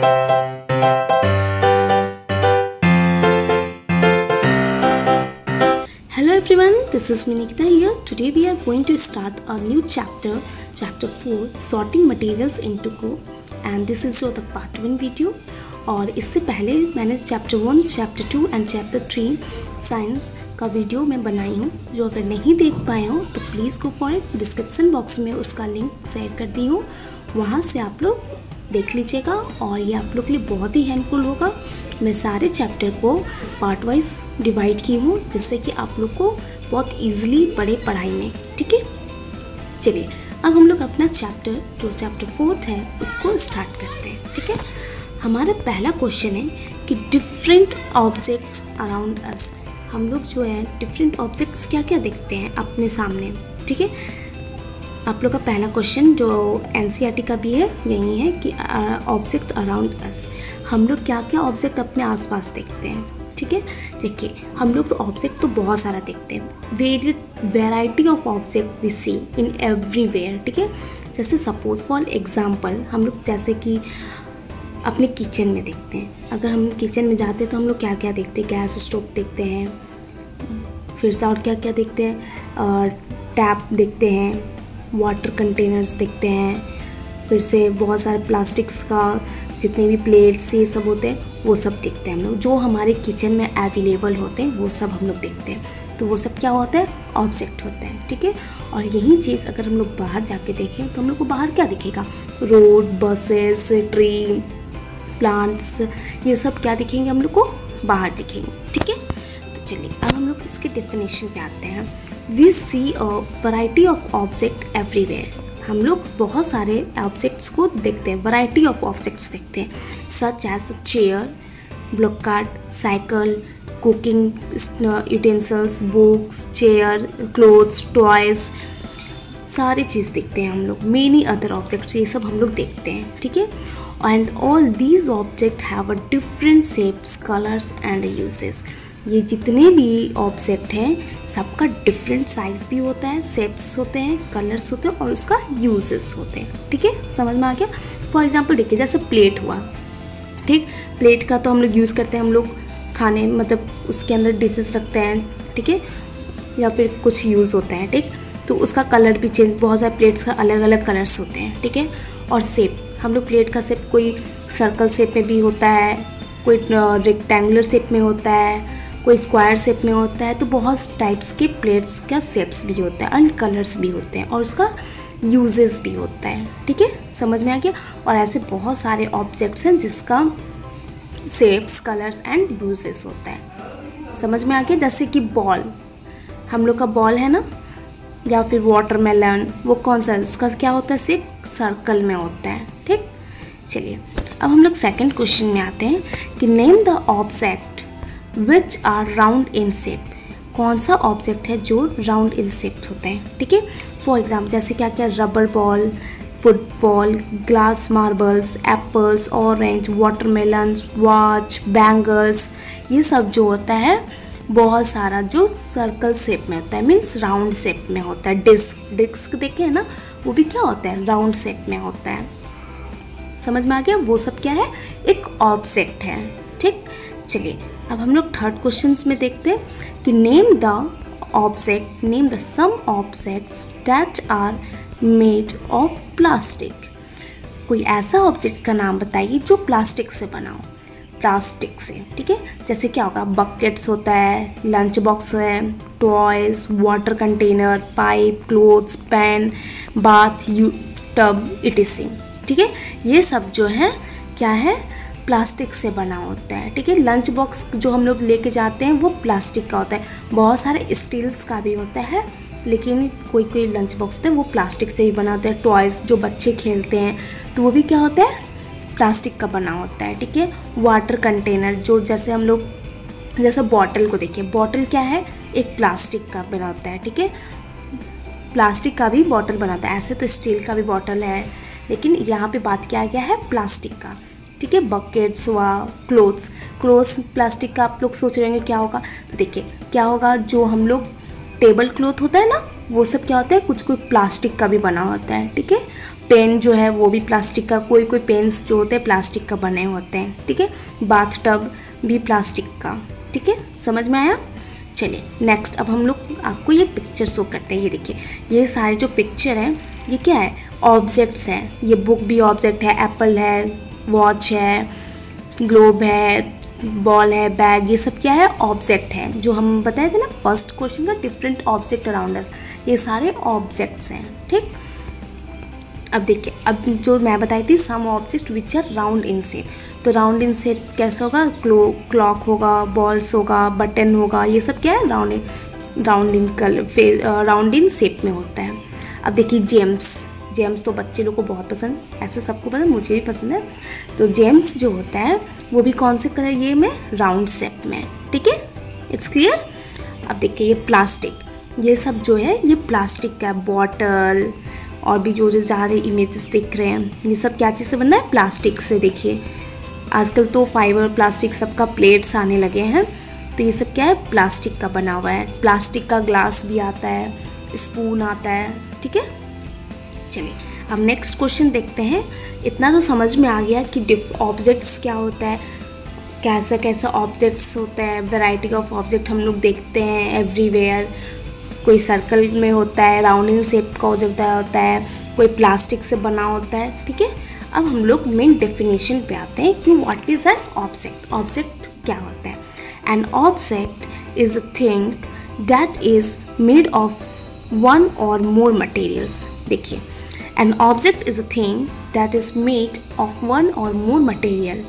Hello everyone, this is Nikita here. Today we are going to start a new chapter, chapter 4, sorting materials into group, and this is the part 1 video. और इससे पहले मैंने chapter 1, chapter 2 and chapter 3 science का video मैं बनाई हूँ. जो अगर नहीं देख पाए हो तो please go for it. Description box में उसका लिंक शेयर कर दी हूँ, वहाँ से आप लोग देख लीजिएगा और ये आप लोग के लिए बहुत ही हेल्पफुल होगा. मैं सारे चैप्टर को पार्ट वाइज डिवाइड की हूँ जिससे कि आप लोग को बहुत ईजिली पढ़े पढ़ाई में. ठीक है, चलिए अब हम लोग अपना चैप्टर जो चैप्टर 4 है उसको स्टार्ट करते हैं. ठीक है, हमारा पहला क्वेश्चन है कि डिफरेंट ऑब्जेक्ट्स अराउंड अस. हम लोग जो है डिफरेंट ऑब्जेक्ट्स क्या क्या देखते हैं अपने सामने. ठीक है, आप लोग का पहला क्वेश्चन जो एनसीईआरटी का भी है यही है कि ऑब्जेक्ट अराउंड अस. हम लोग क्या क्या ऑब्जेक्ट अपने आसपास देखते हैं. ठीक है, देखिए हम लोग तो ऑब्जेक्ट तो बहुत सारा देखते हैं. Variety of object we see in everywhere. ठीक है, जैसे सपोज फॉर एग्जांपल हम लोग जैसे कि अपने किचन में देखते हैं. अगर हम किचन में जाते हैं तो हम लोग क्या क्या देखते हैं. गैस स्टोव देखते हैं, फिर से और क्या क्या देखते हैं, टैप देखते हैं, वाटर कंटेनर्स देखते हैं, फिर से बहुत सारे प्लास्टिक्स का जितने भी प्लेट्स ये सब होते हैं वो सब देखते हैं हम लोग. जो हमारे किचन में अवेलेबल होते हैं वो सब हम लोग देखते हैं. तो वो सब क्या होता है, ऑब्जेक्ट होता है. ठीक है, और यही चीज़ अगर हम लोग बाहर जाके देखें तो हम लोग को बाहर क्या दिखेगा, रोड, बसेस, ट्री, प्लांट्स, ये सब क्या दिखेंगे हम लोग को, बाहर दिखेंगे. ठीक है, तो चलिए अब हम लोग इसके डेफिनेशन पे आते हैं. We see a variety of object everywhere. हम लोग बहुत सारे ऑब्जेक्ट्स को देखते हैं, वैरायटी ऑफ ऑब्जेक्ट्स देखते हैं, such as chair, block card, cycle, cooking utensils, books, chair, clothes, toys, सारी चीज़ देखते हैं हम लोग. मेनी अदर ऑब्जेक्ट्स ये सब हम लोग देखते हैं. ठीक है, and all these object have a different shapes, colours and uses. ये जितने भी ऑब्जेक्ट हैं सबका डिफरेंट साइज भी होता है, शेप्स होते हैं, कलर्स होते हैं और उसका यूजेस होते हैं. ठीक है, समझ में आ गया. फॉर एग्जांपल देखिए जैसे प्लेट हुआ. ठीक, प्लेट का तो हम लोग यूज़ करते हैं, हम लोग खाने मतलब उसके अंदर डिशेस रखते हैं. ठीक है, या फिर कुछ यूज़ होता है. ठीक, तो उसका कलर भी चेंज, बहुत सारे प्लेट्स का अलग अलग कलर्स होते हैं. ठीक है, और शेप, हम लोग प्लेट का शेप कोई सर्कल शेप में भी होता है, कोई रेक्टेंगुलर शेप में होता है, कोई स्क्वायर शेप में होता है. तो बहुत टाइप्स के प्लेट्स का शेप्स भी होता है एंड कलर्स भी होते हैं और उसका यूजेस भी होता है. ठीक है, समझ में आ गया. और ऐसे बहुत सारे ऑब्जेक्ट्स हैं जिसका शेप्स, कलर्स एंड यूजेस होता है. समझ में आ गया. जैसे कि बॉल, हम लोग का बॉल है ना, या फिर वाटरमेलन, वो कौन सा है, उसका क्या होता है, शेप सर्कल में होता है. ठीक, चलिए अब हम लोग सेकंड क्वेश्चन में आते हैं कि name the object which are round in shape. कौन सा ऑब्जेक्ट है जो राउंड इन शेप होते हैं. ठीक है, फॉर एग्जाम्पल जैसे क्या क्या, rubber ball, football, glass marbles, apples, orange, watermelon, watch, bangles, ये सब जो होता है बहुत सारा जो सर्कल शेप में होता है, मीन्स राउंड शेप में होता है. डिस्क देखे है ना, वो भी क्या होता है, राउंड शेप में होता है. समझ में आ गया. वो सब क्या है, एक ऑब्जेक्ट है. ठीक, चलिए अब हम लोग थर्ड क्वेश्चन में देखते हैं कि name the some objects that are made of plastic. कोई ऐसा ऑब्जेक्ट का नाम बताइए जो प्लास्टिक से बना हो, प्लास्टिक से. ठीक है, जैसे क्या होगा, बकेट्स होता है, लंच बॉक्स है, toys, water container, pipe, clothes, pen, bath tub, etc. ठीक है, ये सब जो है क्या है, प्लास्टिक से बना होता है. ठीक है, लंच बॉक्स जो हम लोग लेके जाते हैं वो प्लास्टिक का होता है. बहुत सारे स्टील्स का भी होता है, लेकिन कोई कोई लंच बॉक्स होता है वो प्लास्टिक से ही बना होता है. टॉयज़ जो बच्चे खेलते हैं तो वो भी क्या होता है, प्लास्टिक का बना होता है. ठीक है, वाटर कंटेनर जो जैसे हम लोग जैसे बॉटल को देखिए, बॉटल क्या है, एक प्लास्टिक का बना होता है. ठीक है, प्लास्टिक का भी बॉटल बनाता है. ऐसे तो स्टील का भी बॉटल है, लेकिन यहाँ पे बात किया गया है प्लास्टिक का. ठीक है, बकेट्स हुआ, क्लोथ्स प्लास्टिक का. आप लोग सोच रहे होंगे क्या होगा, तो देखिए क्या होगा, जो हम लोग टेबल क्लॉथ होता है ना, वो सब क्या होता है, कुछ कोई प्लास्टिक का भी बना होता है. ठीक है, पेन जो है वो भी प्लास्टिक का, कोई कोई पेन्स जो होते हैं प्लास्टिक का बने होते हैं, ठीक है। बाथ टब भी प्लास्टिक का, ठीक है, समझ में आया। चलिए नेक्स्ट, अब हम लोग आपको ये पिक्चर शो करते हैं। ये देखिए, ये सारे जो पिक्चर हैं ये क्या है, ऑब्जेक्ट्स हैं। ये बुक भी ऑब्जेक्ट है, एप्पल है, वॉच है, ग्लोब है, बॉल है, बैग, ये सब क्या है, ऑब्जेक्ट है। जो हम बताए थे ना फर्स्ट क्वेश्चन का, डिफरेंट ऑब्जेक्ट अराउंड अस, ये सारे ऑब्जेक्ट्स हैं, ठीक। अब देखिए, अब जो मैं बताई थी some object which are round in shape, तो राउंड इन शेप कैसा होगा, क्लॉक होगा, बॉल्स होगा, बटन होगा, ये सब क्या है, राउंड इन शेप में होता है। अब देखिए जेम्स तो बच्चे लोग को बहुत पसंद, ऐसे सबको पसंद, मुझे भी पसंद है। तो जेम्स जो होता है वो भी कौन से कलर, ये में राउंड शेप में, ठीक है, इट्स क्लियर। अब देखिए ये प्लास्टिक, ये सब जो है ये प्लास्टिक का, बॉटल और भी जो सारे इमेजेस दिख रहे हैं, ये सब क्या चीज़ से बना है, प्लास्टिक से। देखिए आजकल तो फाइबर प्लास्टिक सबका प्लेट्स आने लगे हैं, तो ये सब क्या है, प्लास्टिक का बना हुआ है। प्लास्टिक का ग्लास भी आता है, स्पून आता है, ठीक है। चलिए अब नेक्स्ट क्वेश्चन देखते हैं। इतना तो समझ में आ गया कि ऑब्जेक्ट्स क्या होता है, कैसा कैसा ऑब्जेक्ट्स होता है, वैरायटी ऑफ ऑब्जेक्ट हम लोग देखते हैं एवरीवेयर। कोई सर्कल में होता है, राउंड इन शेप का ऑब्जेक्ट होता है, कोई प्लास्टिक से बना होता है, ठीक है। अब हम लोग मेन डेफिनेशन पे आते हैं कि what is an object. Object क्या होता है? An object is a thing that is made of one और मोर मटेरियल्स। देखिए, an object is a thing that is made of one और मोर मटेरियल।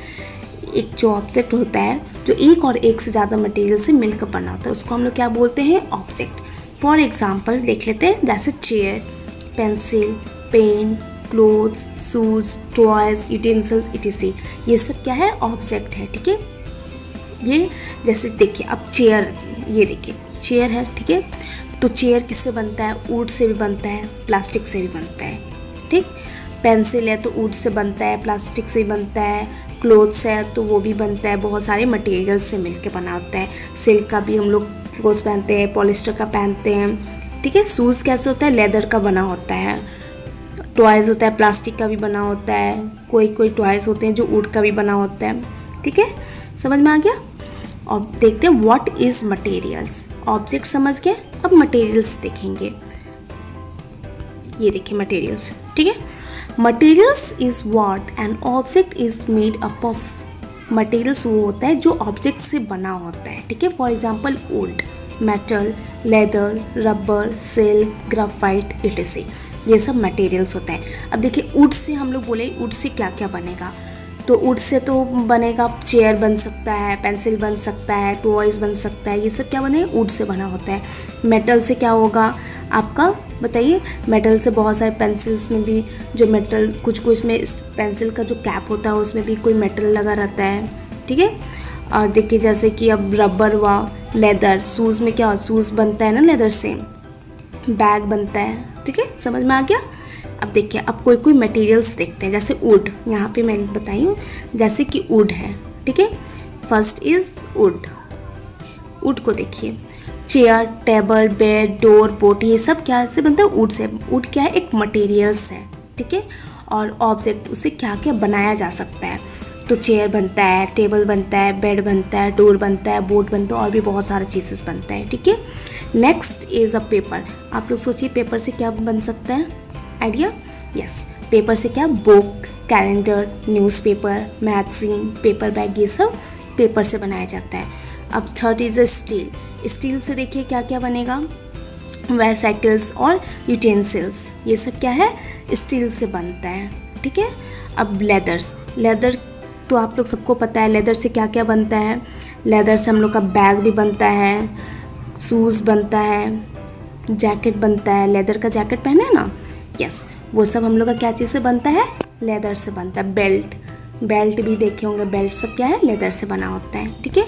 एक जो ऑब्जेक्ट होता है जो एक और एक से ज़्यादा मटेरियल से मिलकर बना होता है, उसको हम लोग क्या बोलते हैं, ऑब्जेक्ट। फॉर एग्जाम्पल देख लेते हैं, जैसे chair, pencil, pen, clothes, shoes, toys, utensils etc, ये सब क्या है, ऑब्जेक्ट है, ठीक है। ये जैसे देखिए, अब चेयर, ये देखिए चेयर है, ठीक है। तो चेयर किससे बनता है, वुड से भी बनता है, प्लास्टिक से भी बनता है, ठीक। पेंसिल है तो वुड से बनता है, प्लास्टिक से भी बनता है। क्लोथ्स है तो वो भी बनता है, बहुत सारे मटेरियल्स से मिलके बना होता है। सिल्क का भी हम लोग क्लोथ्स पहनते हैं, पॉलिस्टर का पहनते हैं, ठीक है। शूज़ कैसे होता है, लेदर का बना होता है। टॉयज़ होता है, प्लास्टिक का भी बना होता है। कोई कोई टॉयज़ होते हैं जो वुड का भी बना होता है, ठीक है, समझ में आ गया। और देखते हैं व्हाट इज़ मटेरियल्स। ऑब्जेक्ट समझ गए, अब मटेरियल्स देखेंगे। ये देखिए मटेरियल्स, ठीक है। Materials is what an object is made up of. Materials वो होता है जो ऑब्जेक्ट से बना होता है, ठीक है। For example would, metal, leather, rubber, silk, graphite etc., ये सब मटेरियल्स होते हैं। अब देखिए वुड से हम लोग बोले, वुड से क्या क्या बनेगा, तो वुड से तो बनेगा, चेयर बन सकता है, पेंसिल बन सकता है, टॉयज़ बन सकता है, ये सब क्या बने, वुड से बना होता है। मेटल से क्या होगा आपका, बताइए। मेटल से बहुत सारे पेंसिल्स में भी जो मेटल, कुछ कुछ में पेंसिल का जो कैप होता है उसमें भी कोई मेटल लगा रहता है, ठीक है। और देखिए जैसे कि अब रबर हुआ, लेदर, शूज़ में क्या, शूज़ बनता है ना लेदर से, बैग बनता है, ठीक है, समझ में आ गया। अब देखिए, अब कोई कोई मटेरियल्स देखते हैं, जैसे वुड, यहाँ पे मैं बताई हूँ, जैसे कि वुड है, ठीक है। First is would. वुड को देखिए, chair, table, bed, door, boat, ये सब क्या से बनता है, वुड से। वुड क्या है, एक मटेरियल्स है, ठीक है। और ऑब्जेक्ट, उसे क्या क्या बनाया जा सकता है, तो चेयर बनता है, टेबल बनता है, बेड बनता है, डोर बनता है, बोट बनता है, और भी बहुत सारे चीज़ेस बनता है, ठीक है। Next is a paper. आप लोग सोचिए पेपर से क्या बन सकता है, आइडिया? यस, पेपर से क्या, book, calendar, newspaper, magazine, paper bag, ये सब पेपर से बनाया जाता है। अब third is a steel. Steel से देखिए क्या क्या बनेगा, वेसाइकल्स और यूटेंसिल्स, ये सब क्या है, स्टील से बनता है, ठीक है। अब लेदर्स, लेदर तो आप लोग सबको पता है, लेदर से क्या क्या बनता है। लेदर से हम लोग का बैग भी बनता है, शूज़ बनता है, जैकेट बनता है, लेदर का जैकेट पहने हैं ना, यस, वो सब हम लोग का क्या चीज़ से बनता है, लेदर से बनता है। बेल्ट, बेल्ट भी देखे होंगे, बेल्ट सब क्या है, लेदर से बना होता है, ठीक है।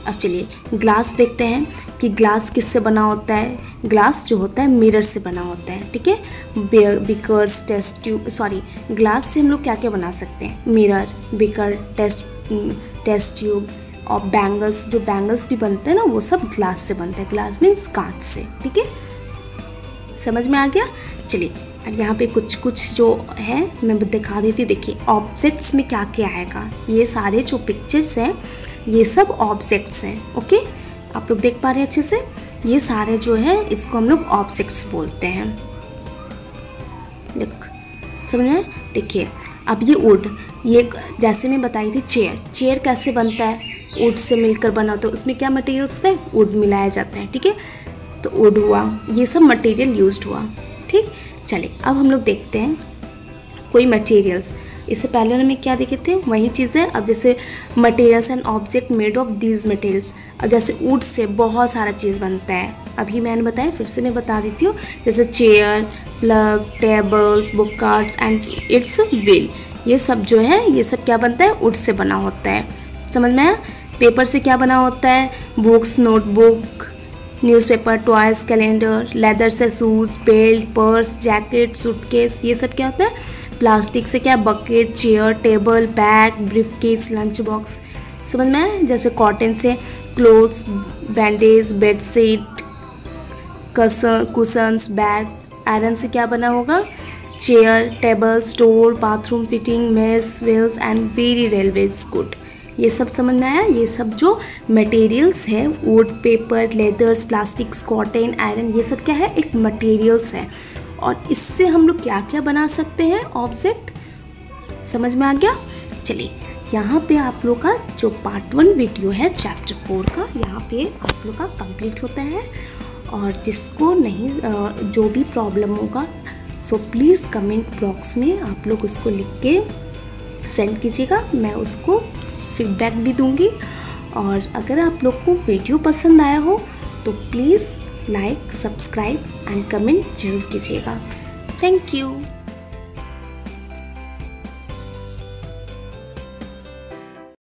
अब चलिए ग्लास देखते हैं कि ग्लास किससे बना होता है। ग्लास जो होता है मिरर से बना होता है, ठीक है। बिकर्स, टेस्ट ट्यूब, सॉरी, ग्लास से हम लोग क्या क्या बना सकते हैं, मिरर, बिकर, टेस्ट ट्यूब, और बैंगल्स, जो बैंगल्स भी बनते हैं ना वो सब ग्लास से बनते हैं। ग्लास मीन्स कांच से, ठीक है, समझ में आ गया। चलिए और यहाँ पे कुछ कुछ जो है मैं दिखा देती। देखिए ऑब्जेक्ट्स में क्या क्या आएगा, ये सारे जो पिक्चर्स हैं ये सब ऑब्जेक्ट्स हैं। ओके, आप लोग देख पा रहे हैं अच्छे से, ये सारे जो है इसको हम लोग ऑब्जेक्ट्स बोलते हैं। देख समझ में? देखिए अब ये वुड, ये जैसे मैं बताई थी चेयर कैसे बनता है, वुड से मिलकर बना होता है, उसमें क्या मटेरियल्स होता है, वुड मिलाया जाता है। ठीक है, तो वुड हुआ, ये सब मटेरियल यूज्ड हुआ। ठीक, चलिए अब हम लोग देखते हैं कोई मटेरियल्स। इससे पहले हमें क्या देखे थे, वही चीज़ है। अब जैसे materials and object made of these materials, अब जैसे वुड से बहुत सारा चीज़ बनता है, अभी मैंने बताया, फिर से मैं बता देती हूँ। जैसे chair, plug, tables, book cards and it's wheel, ये सब जो है ये सब क्या बनता है, वुड से बना होता है। समझ में आया? पेपर से क्या बना होता है, books, notebook, newspaper, toys, calendar. Leather से shoes, belt, purse, jacket, suitcase, ये सब क्या होता है, प्लास्टिक से क्या, bucket, chair, table, bag, briefcase, lunch box. समझ में आया? जैसे कॉटन से clothes, bandage, bedsheet, cushions, bag. Iron से क्या बना होगा, chair, table, store, bathroom fitting, mess, wheels and very railways good. ये सब समझ में आया? ये सब जो मटेरियल्स है, would, paper, leathers, plastics, cotton, iron, ये सब क्या है, एक मटेरियल्स है। और इससे हम लोग क्या क्या बना सकते हैं, ऑब्जेक्ट। समझ में आ गया? चलिए यहाँ पे आप लोग का जो पार्ट 1 वीडियो है चैप्टर 4 का, यहाँ पे आप लोग का कंप्लीट होता है। और जिसको नहीं जो भी प्रॉब्लम होगा सो प्लीज़ कमेंट बॉक्स में आप लोग उसको लिख के सेंड कीजिएगा, मैं उसको फीडबैक भी दूंगी। और अगर आप लोग को वीडियो पसंद आया हो तो please like, subscribe and comment जरूर कीजिएगा। Thank you.